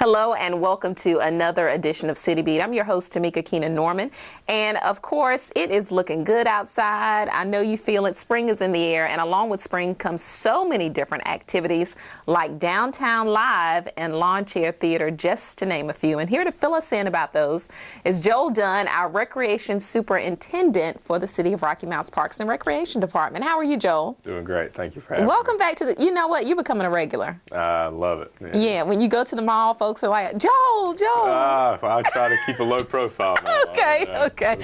Hello and welcome to another edition of City Beat. I'm your host, Tamika Keenan-Norman. And of course, it is looking good outside. I know you feel it. Spring is in the air. And along with spring comes so many different activities like Downtown Live and Lawn Chair Theater, just to name a few. And here to fill us in about those is Joel Dunn, our Recreation Superintendent for the City of Rocky Mounts Parks and Recreation Department. How are you, Joel? Doing great. Thank you for having me. Welcome back to the, you know what, you're becoming a regular. I love it. Yeah, when you go to the mall, folks are like, Joel. I try to keep a low profile now. Okay.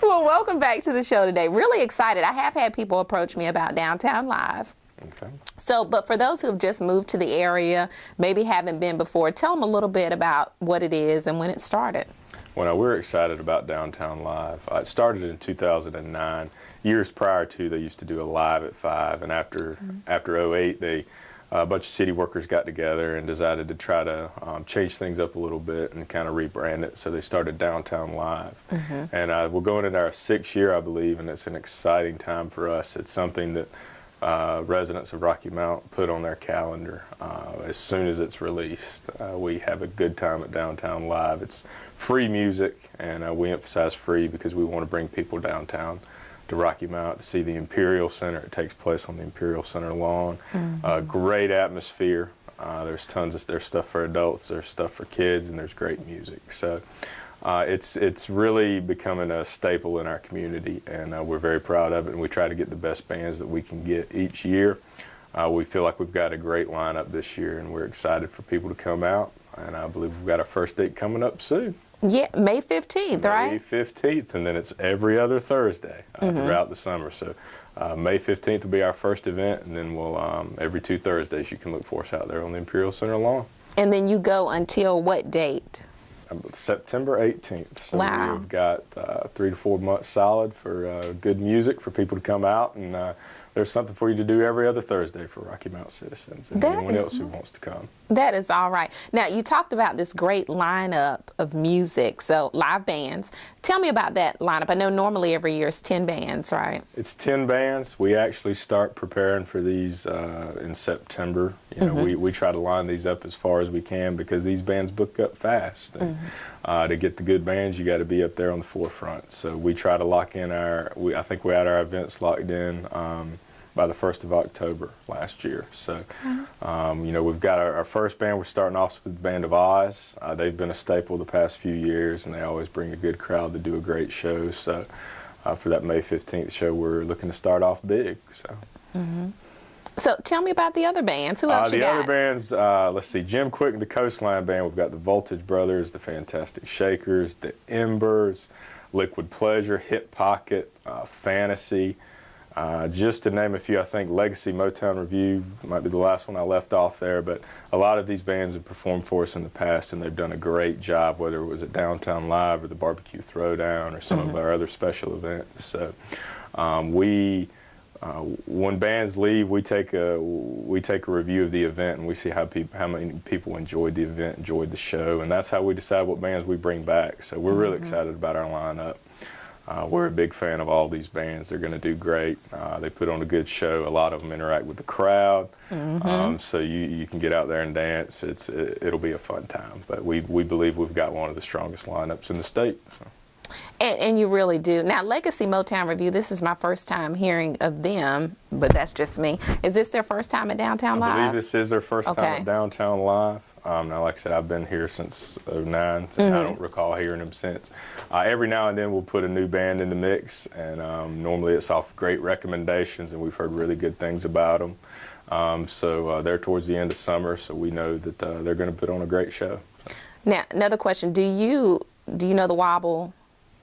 Well, welcome back to the show today. Really excited. I have had people approach me about Downtown Live. Okay. So, but for those who have just moved to the area, maybe haven't been before, tell them a little bit about what it is and when it started. Well, we're excited about Downtown Live. It started in 2009. Years prior to, they used to do a live at 5, and after 08, a bunch of city workers got together and decided to try to change things up a little bit and kind of rebrand it. So they started Downtown Live. And we're going into our 6th year, I believe, and it's an exciting time for us. It's something that residents of Rocky Mount put on their calendar as soon as it's released. We have a good time at Downtown Live. It's free music, and we emphasize free because we want to bring people downtown to Rocky Mount to see the Imperial Center. It takes place on the Imperial Center lawn. Great atmosphere. There's stuff for adults, there's stuff for kids, and there's great music. So it's really becoming a staple in our community, and we're very proud of it, and we try to get the best bands that we can get each year. We feel like we've got a great lineup this year, and we're excited for people to come out, and I believe we've got our first date coming up soon. Yeah, May 15th, right? May 15th, and then it's every other Thursday throughout the summer. So May 15th will be our first event, and then we'll every 2 Thursdays you can look for us out there on the Imperial Center lawn. And then you go until what date? September 18th. So wow. We've got 3 to 4 months solid for good music for people to come out, and there's something for you to do every other Thursday for Rocky Mount citizens and anyone else who wants to come. That is all right. Now, you talked about this great lineup of music, so live bands. Tell me about that lineup. I know normally every year it's 10 bands, right? It's 10 bands. We actually start preparing for these in September. You know, we try to line these up as far as we can because these bands book up fast. And, to get the good bands, you got to be up there on the forefront. So we try to lock in I think we had our events locked in by the 1st of October last year. So, you know, we've got our first band. We're starting off with the Band of Oz. They've been a staple the past few years, and they always bring a good crowd to do a great show. So for that May 15th show, we're looking to start off big. So. So tell me about the other bands. Who else you got? The other bands, let's see, Jim Quick and the Coastline Band. We've got the Voltage Brothers, the Fantastic Shakers, the Embers, Liquid Pleasure, Hip Pocket, Fantasy. Just to name a few, I think Legacy Motown Review might be the last one I left off there, but a lot of these bands have performed for us in the past, and they've done a great job, whether it was at Downtown Live or the Barbecue Throwdown or some of our other special events. So when bands leave, we take a review of the event, and we see how many people enjoyed the event, enjoyed the show, and that's how we decide what bands we bring back. So we're really excited about our lineup. We're a big fan of all these bands. They're going to do great. They put on a good show. A lot of them interact with the crowd, so you can get out there and dance. It'll be a fun time. But we believe we've got one of the strongest lineups in the state. So. And you really do. Now, Legacy Motown Review, this is my first time hearing of them, but that's just me. Is this their first time at Downtown Live? I believe this is their first time at Downtown Live. Now, like I said, I've been here since '09, and I don't recall hearing them since. Every now and then we'll put a new band in the mix, and normally it's off great recommendations, and we've heard really good things about them. So they're towards the end of summer, so we know that they're going to put on a great show. Now, another question. Do you know the wobble?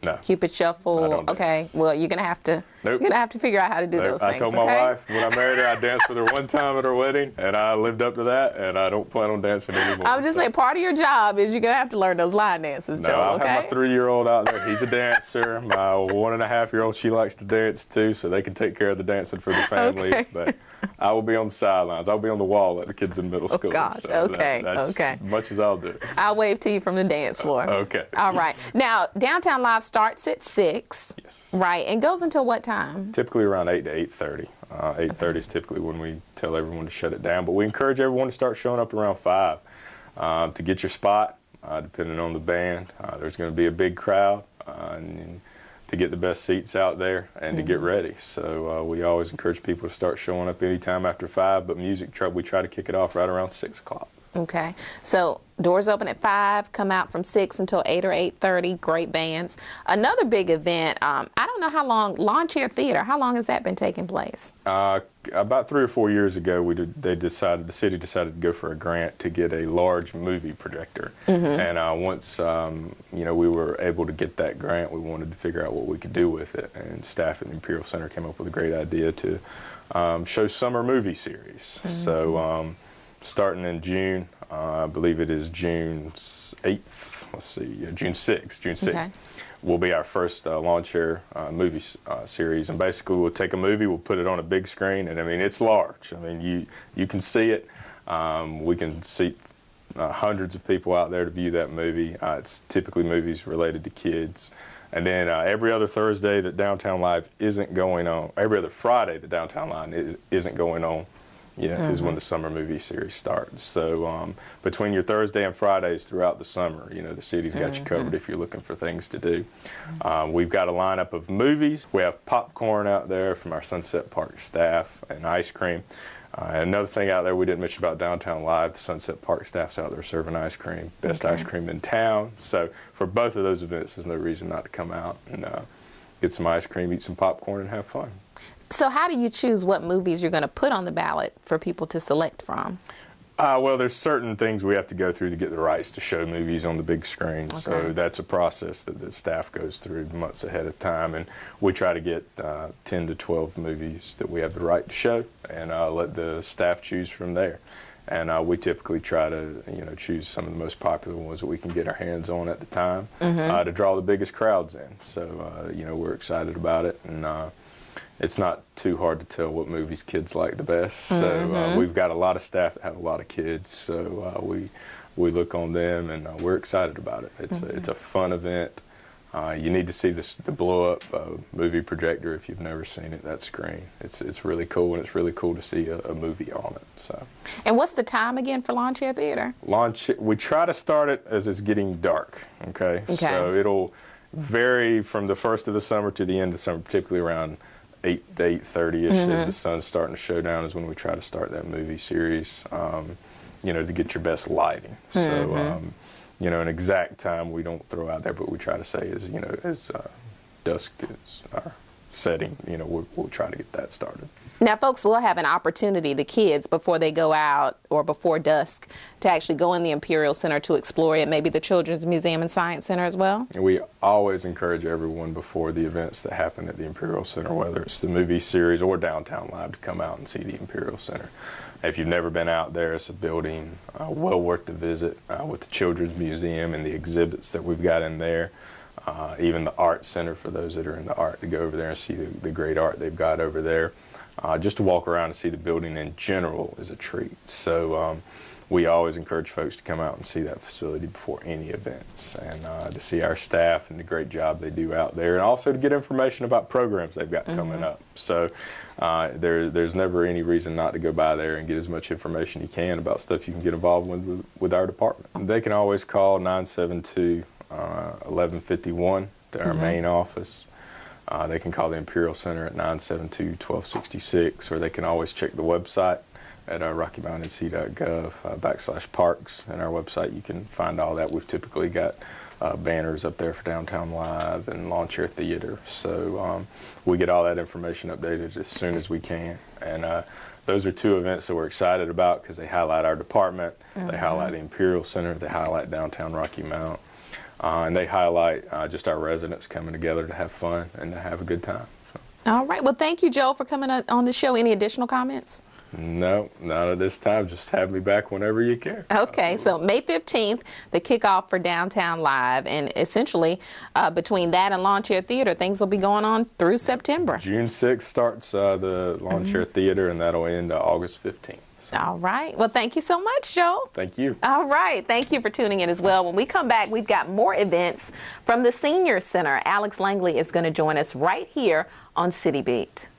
No. Cupid Shuffle. Okay. Dance. Well, you're gonna have to. Nope. You're gonna have to figure out how to do those things. I told my wife when I married her, I danced with her one time at her wedding, and I lived up to that, and I don't plan on dancing anymore. I would just say part of your job is you're gonna have to learn those line dances, Joe. I have my 3-year-old out there. He's a dancer. My 1.5-year-old, she likes to dance too, so they can take care of the dancing for the family. Okay. But I will be on the sidelines. I'll be on the wall at the kids in middle school. Oh gosh. So okay. That's as much as I'll do. I'll wave to you from the dance floor. Okay. All right. Now, Downtown Live starts at 6. Yes. Right, and goes until what time? Typically around 8 to 8:30. 8:30 is typically when we tell everyone to shut it down, but we encourage everyone to start showing up around 5. to get your spot, depending on the band. There's going to be a big crowd, and to get the best seats out there and to get ready. So we always encourage people to start showing up anytime after 5, but we try to kick it off right around 6 o'clock. Okay, so doors open at 5, come out from 6 until 8 or 8:30, great bands. Another big event, I don't know how long, Lawn Chair Theater, how long has that been taking place? About 3 or 4 years ago, the city decided to go for a grant to get a large movie projector. And once we were able to get that grant, we wanted to figure out what we could do with it. And staff at the Imperial Center came up with a great idea to show summer movie series. So starting in June, I believe it is June 8th, June 6th. Okay. Will be our first lawn chair movie series, and basically we'll take a movie, we'll put it on a big screen, and I mean it's large. I mean you can see it. We can seat hundreds of people out there to view that movie. It's typically movies related to kids, and then every other Thursday that Downtown Live isn't going on, every other Friday that Downtown Live isn't going on, is when the summer movie series starts. So between your Thursday and Fridays throughout the summer, the city's got you covered if you're looking for things to do. We've got a lineup of movies. We have popcorn out there from our Sunset Park staff and ice cream. And another thing out there we didn't mention about Downtown Live, the Sunset Park staff's out there serving ice cream, best ice cream in town. So for both of those events, there's no reason not to come out and get some ice cream, eat some popcorn, and have fun. So how do you choose what movies you're going to put on the ballot for people to select from? Well, there's certain things we have to go through to get the rights to show movies on the big screen. Okay. So that's a process that the staff goes through months ahead of time, and we try to get 10 to 12 movies that we have the right to show, and let the staff choose from there. And we typically try to, choose some of the most popular ones that we can get our hands on at the time to draw the biggest crowds in. So, we're excited about it, and it's not too hard to tell what movies kids like the best. So we've got a lot of staff that have a lot of kids, so we look on them, and we're excited about it. It's a fun event. You need to see the blow-up movie projector if you've never seen it. That screen, it's really cool, and it's really cool to see a movie on it. So. And what's the time again for Lawn Chair Theater? We try to start it as it's getting dark. Okay. So it'll vary from the first of the summer to the end of summer, particularly around 8 to 8:30ish as the sun's starting to show down is when we try to start that movie series, to get your best lighting. So, an exact time we don't throw out there, but we try to say is, as dusk is our setting, we'll try to get that started. Now, folks will have an opportunity, the kids, before they go out or before dusk, to actually go in the Imperial Center to explore it, maybe the Children's Museum and Science Center as well? We always encourage everyone before the events that happen at the Imperial Center, whether it's the movie series or Downtown Live, to come out and see the Imperial Center. If you've never been out there, it's a building well worth the visit with the Children's Museum and the exhibits that we've got in there. Even the Art Center for those that are into art, to go over there and see the great art they've got over there. Just to walk around and see the building in general is a treat. So we always encourage folks to come out and see that facility before any events, and to see our staff and the great job they do out there, and also to get information about programs they've got coming up. So there's never any reason not to go by there and get as much information you can about stuff you can get involved with our department. They can always call 972-1151 to our main office. They can call the Imperial Center at 972-1266, or they can always check the website at RockyMountainNC.gov/parks. And our website, you can find all that. We've typically got banners up there for Downtown Live and Lawn Chair Theater. So we get all that information updated as soon as we can. And those are two events that we're excited about because they highlight our department, they highlight the Imperial Center, they highlight downtown Rocky Mount. And they highlight just our residents coming together to have fun and to have a good time. So. All right. Well, thank you, Joel, for coming on the show. Any additional comments? No, not at this time. Just have me back whenever you care. Okay. So May 15th, the kickoff for Downtown Live. And essentially, between that and Lawn Chair Theater, things will be going on through September. June 6th starts the Lawn Chair Theater, and that'll end August 15th. So. All right. Well, thank you so much, Joel. Thank you. All right. Thank you for tuning in as well. When we come back, we've got more events from the Senior Center. Alex Langley is going to join us right here on City Beat.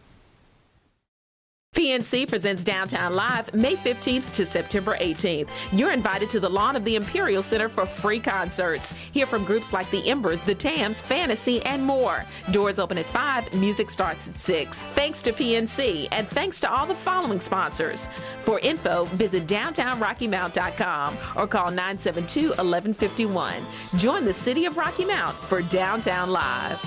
PNC presents Downtown Live May 15th to September 18th. You're invited to the lawn of the Imperial Center for free concerts. Hear from groups like the Embers, the Tams, Fantasy, and more. Doors open at 5, music starts at 6. Thanks to PNC, and thanks to all the following sponsors. For info, visit downtownrockymount.com or call 972-1151. Join the City of Rocky Mount for Downtown Live.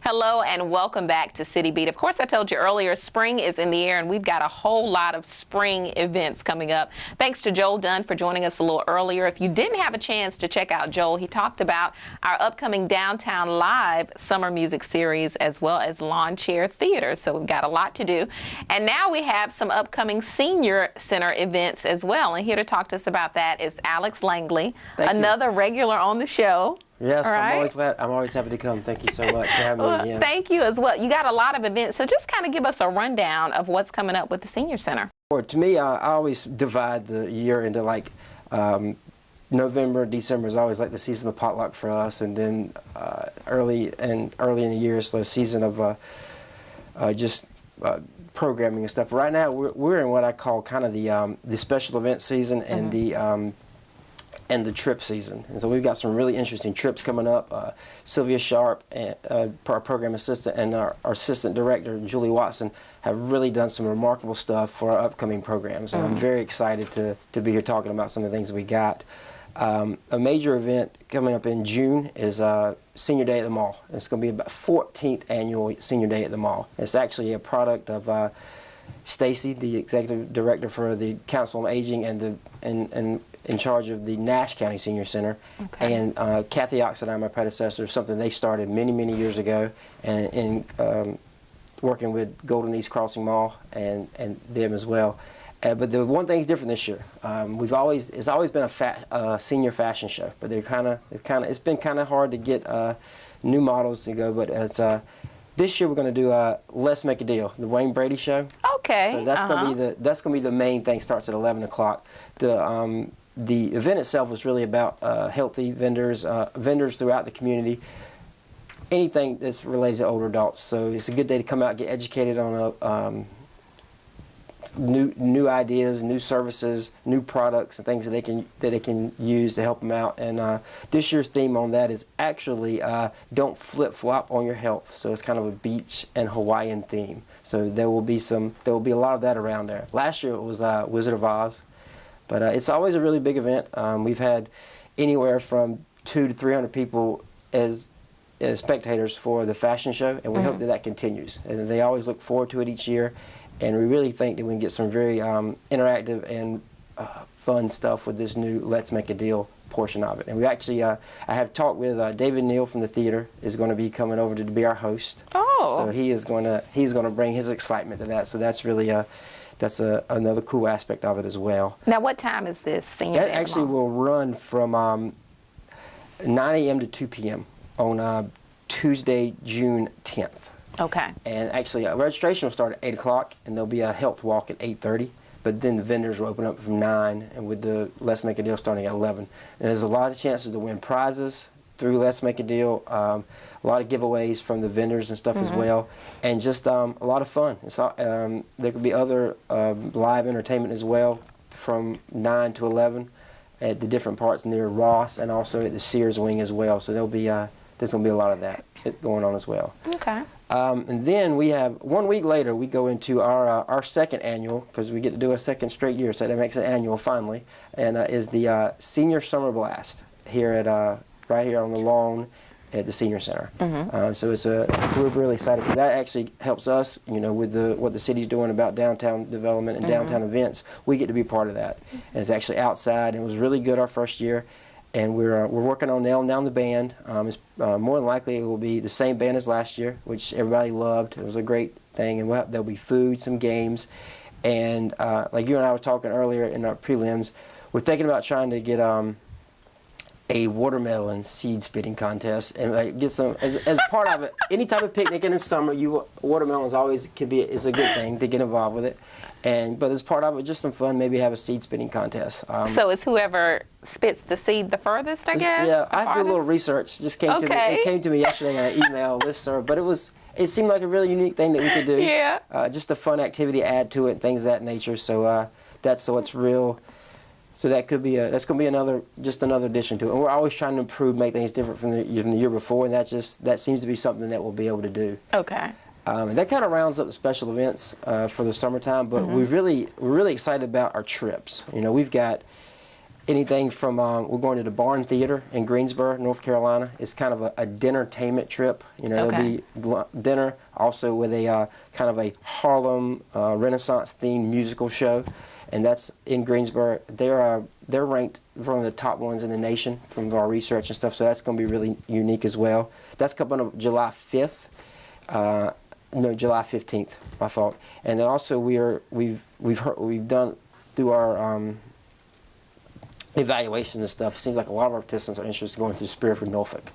Hello and welcome back to City Beat. Of course, I told you earlier, spring is in the air and we've got a whole lot of spring events coming up. Thanks to Joel Dunn for joining us a little earlier. If you didn't have a chance to check out Joel, he talked about our upcoming Downtown Live summer music series as well as lawn chair theater. So we've got a lot to do. And now we have some upcoming senior center events as well. And here to talk to us about that is Alex Langley, another regular on the show. Yes, right. I'm always happy to come. Thank you so much for having me. Yeah. Thank you as well. You got a lot of events, so just kind of give us a rundown of what's coming up with the Senior Center. To me, I always divide the year into like November, December is always like the season of potluck for us, and then early in the year is the season of just programming and stuff. Right now, we're in what I call kind of the special event season and the trip season. And so we've got some really interesting trips coming up. Sylvia Sharp, and, our program assistant, and our assistant director, Julie Watson, have really done some remarkable stuff for our upcoming programs. And I'm very excited to be here talking about some of the things we got. A major event coming up in June is Senior Day at the Mall. It's going to be about 14th annual Senior Day at the Mall. It's actually a product of Stacy, the executive director for the Council on Aging and in charge of the Nash County Senior Center, and Kathy Oxenheim, my predecessor, something they started many, many years ago, and in working with Golden East Crossing Mall and them as well. But the one thing's different this year. It's always been a senior fashion show, but it's been kind of hard to get new models to go. But it's this year we're going to do Let's Make a Deal, the Wayne Brady Show. Okay. So that's going to be the main thing. Starts at 11 o'clock. The event itself was really about healthy vendors throughout the community, anything that's related to older adults. So it's a good day to come out, get educated on new ideas, new services, new products, and things that they can use to help them out. And this year's theme on that is actually don't flip-flop on your health. So it's kind of a beach and Hawaiian theme. So there will be a lot of that around there. Last year it was Wizard of Oz. But it's always a really big event. We've had anywhere from 200 to 300 people as spectators for the fashion show, and we hope that continues. And they always look forward to it each year, and we really think that we can get some very interactive and fun stuff with this new Let's Make a Deal portion of it. And we actually, I have talked with David Neal from the theater is going to be coming over to be our host. Oh. So he's going to bring his excitement to that. So that's really that's another cool aspect of it as well. Now, what time is this Senior Day? That actually will run from 9 a.m. to 2 p.m. on Tuesday, June 10th. Okay. And actually, registration will start at 8 o'clock, and there'll be a health walk at 8:30. But then the vendors will open up from 9, and with the Let's Make a Deal starting at 11. And there's a lot of chances to win prizes through Let's Make a Deal, a lot of giveaways from the vendors and stuff as well, and just a lot of fun. There could be other live entertainment as well from 9 to 11 at the different parts near Ross and also at the Sears wing as well. So there's going to be a lot of that going on as well. Okay. And then we have 1 week later we go into our second annual, because we get to do a second straight year, so that makes it annual finally, and is the Senior Summer Blast here at right here on the lawn at the Senior Center. So we're really excited because that actually helps us, with what the city's doing about downtown development and downtown events. We get to be part of that. And it's actually outside, and it was really good our first year. And we're working on nailing down the band. It's more than likely it will be the same band as last year, which everybody loved. It was a great thing, and there'll be food, some games, and like you and I were talking earlier in our prelims, we're thinking about trying to get a watermelon seed spitting contest, and like get some as part of it. Any type of picnic in the summer, watermelons always is a good thing to get involved with it, but as part of it, just some fun. Maybe have a seed spitting contest. So it's whoever spits the seed the furthest, I guess. Yeah, I do a little research. Just came to me. It came to me yesterday on an email listserv, but it seemed like a really unique thing that we could do. Yeah. Just a fun activity to add to it, and things of that nature. So that's what's real. So that could be that's going to be another addition to it. And we're always trying to improve, make things different from the year before, and that seems to be something that we'll be able to do. Okay. And that kind of rounds up the special events for the summertime. But we're really excited about our trips. You know, we've got anything from we're going to the Barn Theater in Greensboro, North Carolina. It's kind of a dinnertainment trip. You know, there'll be dinner also with a kind of a Harlem Renaissance themed musical show. And that's in Greensboro. They're ranked one of the top ones in the nation from our research and stuff. So that's going to be really unique as well. That's coming up July 5th. No, July 15th. My fault. And then also we've done through our evaluation and stuff. It seems like a lot of our participants are interested in going to the Spirit of Norfolk.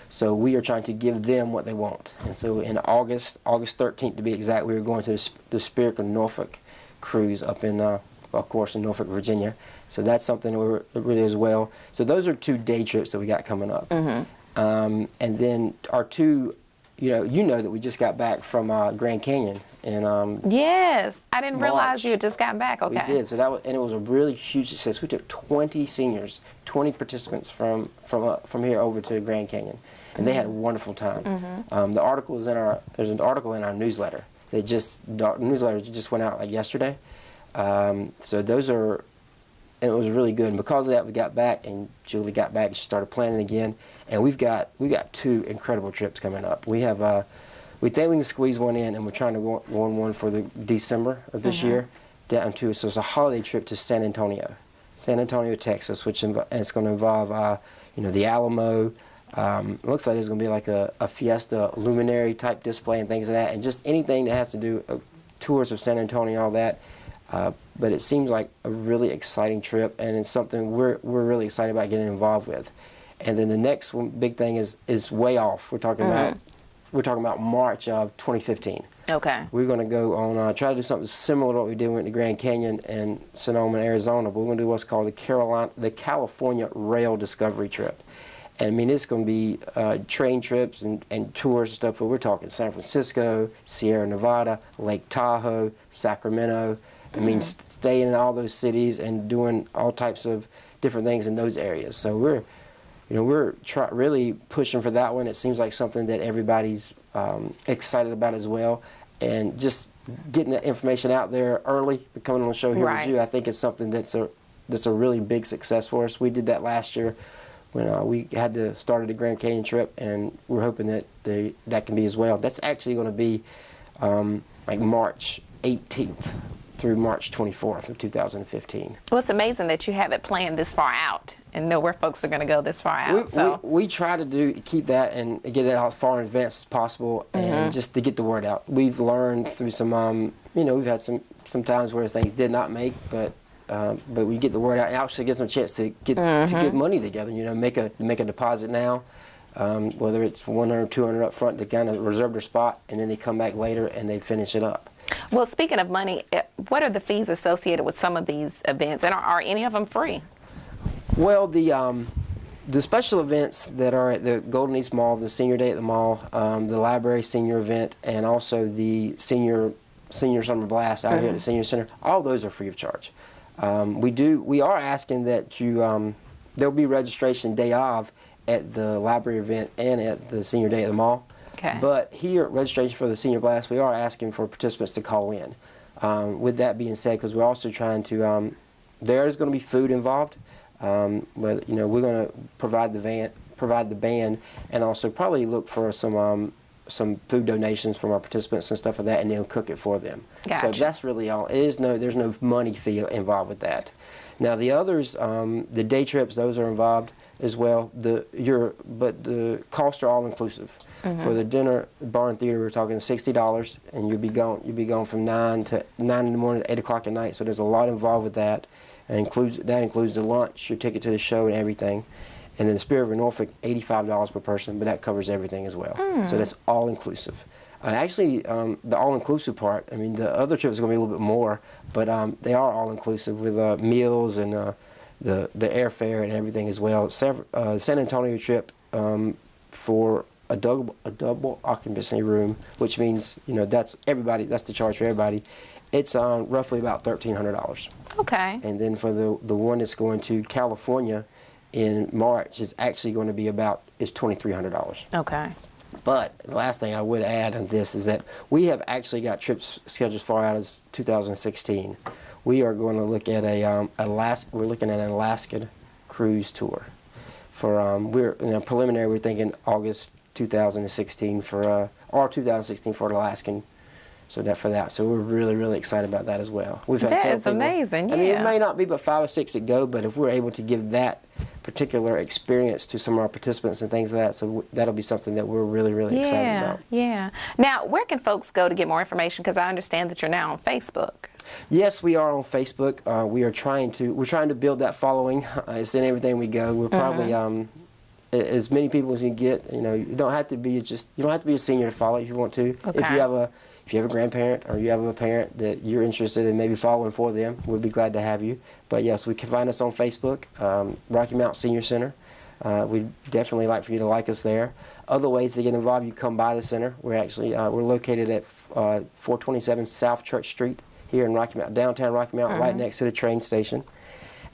So we are trying to give them what they want. And so in August 13th to be exact, we are going to the Spirit of Norfolk cruise up in. Of course, in Norfolk, Virginia. So that's something we're really as well. So those are 2 day trips that we got coming up. And then our 2, you know that we just got back from Grand Canyon in yes, I didn't March. realize you had just gotten back. Okay. We did. So and it was a really huge success. We took 20 seniors, 20 participants from here over to Grand Canyon, and they had a wonderful time. The article is there's an article in our newsletter. The newsletter just went out like yesterday. So those are, and it was really good. And because of that, we got back, and Julie got back. She started planning again, and we got 2 incredible trips coming up. We have, we think we can squeeze one in, and we're trying to go on one for the December of this year down to. So it's a holiday trip to San Antonio, Texas, which and it's going to involve, the Alamo. It looks like there's going to be like a Fiesta luminary type display and things like that, and just anything that has to do tours of San Antonio, all that. But it seems like a really exciting trip, and it's something we're really excited about getting involved with. And then the next one, big thing is way off. We're talking about March of 2015. Okay. We're going to go on try to do something similar to what we did with the Grand Canyon and Sonoma, Arizona. But we're going to do what's called the California Rail Discovery Trip. And I mean, it's going to be train trips and tours and stuff. But we're talking San Francisco, Sierra Nevada, Lake Tahoe, Sacramento. I mean, staying in all those cities and doing all types of different things in those areas. So we're really pushing for that one. It seems like something that everybody's excited about as well. And just getting the information out there early, coming on the show here with you, I think it's something that's a really big success for us. We did that last year when we had to start the Grand Canyon trip, and we're hoping that that can be as well. That's actually going to be like March 18th. Through March 24th of 2015. Well, it's amazing that you have it planned this far out and know where folks are going to go this far out. We try to keep that and get it out as far in advance as possible, and just to get the word out. We've learned through some, we've had some times where things did not make, but we get the word out and actually gives them a chance to get money together. Make a deposit now, whether it's $100 or $200 up front to kind of reserve their spot, and then they come back later and they finish it up. Well, speaking of money, what are the fees associated with some of these events, and are any of them free? Well, the special events that are at the Golden East Mall, the Senior Day at the Mall, the Library Senior Event, and also the Senior Summer Blast out here at the Senior Center, all those are free of charge. We are asking that you, there'll be registration day of at the Library event and at the Senior Day at the Mall. Okay. But here, registration for the Senior Blast, we are asking for participants to call in. With that being said, because we're also trying to, there is going to be food involved, but we're going to provide the band, and also probably look for some food donations from our participants and stuff like that, and they'll cook it for them. Gotcha. So that's really all. There's no money fee involved with that. Now the others, the day trips, those are involved as well. But the costs are all inclusive. For the dinner, Barn Theater, we're talking $60, and you'll be gone from 9 in the morning to 8 o'clock at night. So there's a lot involved with that. That includes the lunch, your ticket to the show, and everything. And then the Spirit of Norfolk, $85 per person, but that covers everything as well. So that's all inclusive. Actually, the all-inclusive part, I mean, the other trips are going to be a little bit more, but they are all-inclusive with meals and the airfare and everything as well. The San Antonio trip for a double occupancy room, which means, you know, that's everybody, that's the charge for everybody. It's roughly about $1,300. Okay. And then for the one that's going to California in March is actually going to be is $2,300. Okay. But the last thing I would add on this is that we have actually got trips scheduled as far out as 2016. We are going to look at we're looking at an Alaskan cruise tour. We're in a preliminary. We're thinking August 2016 or 2016 for an Alaskan. So we're really, really excited about that as well. We've had that is amazing. Yeah. I mean, it may not be but 5 or 6 that go, but if we're able to give that particular experience to some of our participants and things like that, so that'll be something that we're really, really excited about. Yeah. Now, where can folks go to get more information? Because I understand that you're now on Facebook. Yes, we are on Facebook. We're trying to build that following. It's in everything we go. We're probably as many people as you get. You know, you don't have to be a senior to follow if you want to. Okay. If you have a grandparent or you have a parent that you're interested in maybe following for them, we'd be glad to have you. But yes, we can find us on Facebook, Rocky Mount Senior Center. We'd definitely like for you to like us there. Other ways to get involved, you come by the center. We're located at 427 South Church Street here in Rocky Mount, downtown Rocky Mount, right next to the train station.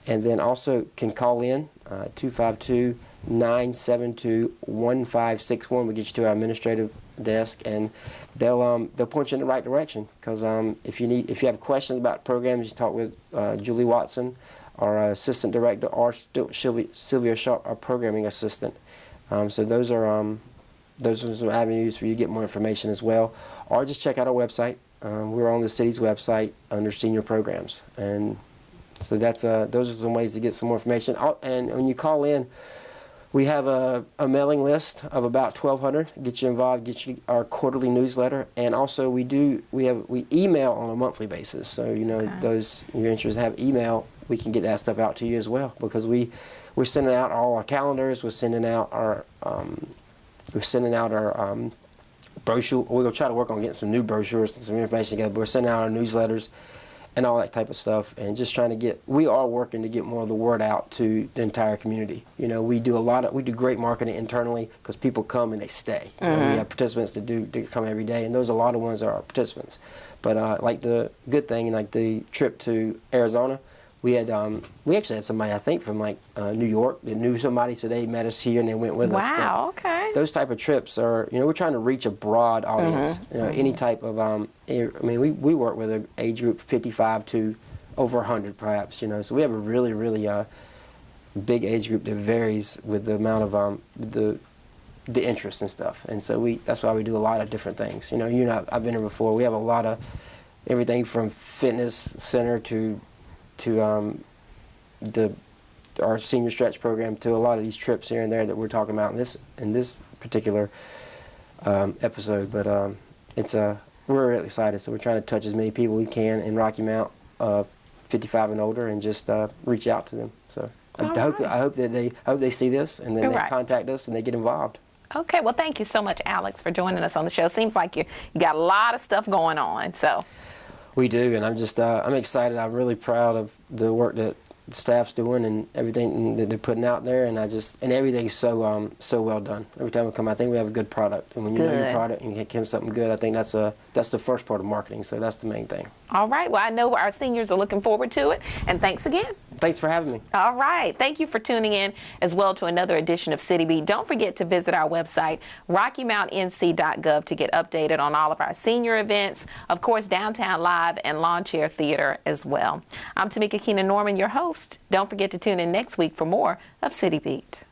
And then also can call in 252-972-1561. We get you to our administrative desk, and they'll point you in the right direction. Because if you have questions about programs, you talk with Julie Watson, our assistant director, or Sylvia Sharp, our programming assistant. So those are some avenues for you to get more information as well, or just check out our website. We're on the city's website under senior programs, and so those are some ways to get some more information. And when you call in, we have a mailing list of about 1,200. Get you involved, get you our quarterly newsletter, and also we email on a monthly basis. So those you're interested have email, we can get that stuff out to you as well, because we're sending out all our calendars. We're sending out our brochure. We're gonna try to work on getting some new brochures and some information together. But we're sending out our newsletters and all that type of stuff, and just trying to we are working to get more of the word out to the entire community. You know, we do great marketing internally, because people come and they stay. You know, we have participants that come every day, and those are a lot of ones that are participants. But like the good thing, like the trip to Arizona, we actually had somebody, I think, from like New York that knew somebody, so they met us here and they went with us. Wow, okay. Those type of trips are, we're trying to reach a broad audience. Any type of, we work with an age group 55 to over 100 perhaps, so we have a really, really big age group that varies with the amount of the interest and stuff. And so that's why we do a lot of different things. I've been here before. We have a lot of everything from fitness center to our senior stretch program, to a lot of these trips here and there that we're talking about in this particular episode. But we're really excited, so we're trying to touch as many people we can in Rocky Mount, 55 and older, and just reach out to them. So I hope they see this, and then they contact us and they get involved. Okay, well, thank you so much, Alex, for joining us on the show. Seems like you got a lot of stuff going on, so. We do, and I'm excited. I'm really proud of the work that the staff's doing and everything that they're putting out there, and everything's so well done. Every time we come, I think we have a good product, and when you know your product and you give something good, I think that's the first part of marketing. So that's the main thing. All right. Well, I know our seniors are looking forward to it, and thanks again. Thanks for having me. All right. Thank you for tuning in as well to another edition of City Beat. Don't forget to visit our website, rockymountnc.gov, to get updated on all of our senior events, of course, Downtown Live and Lawn Chair Theater as well. I'm Tamika Keenan Norman, your host. Don't forget to tune in next week for more of City Beat.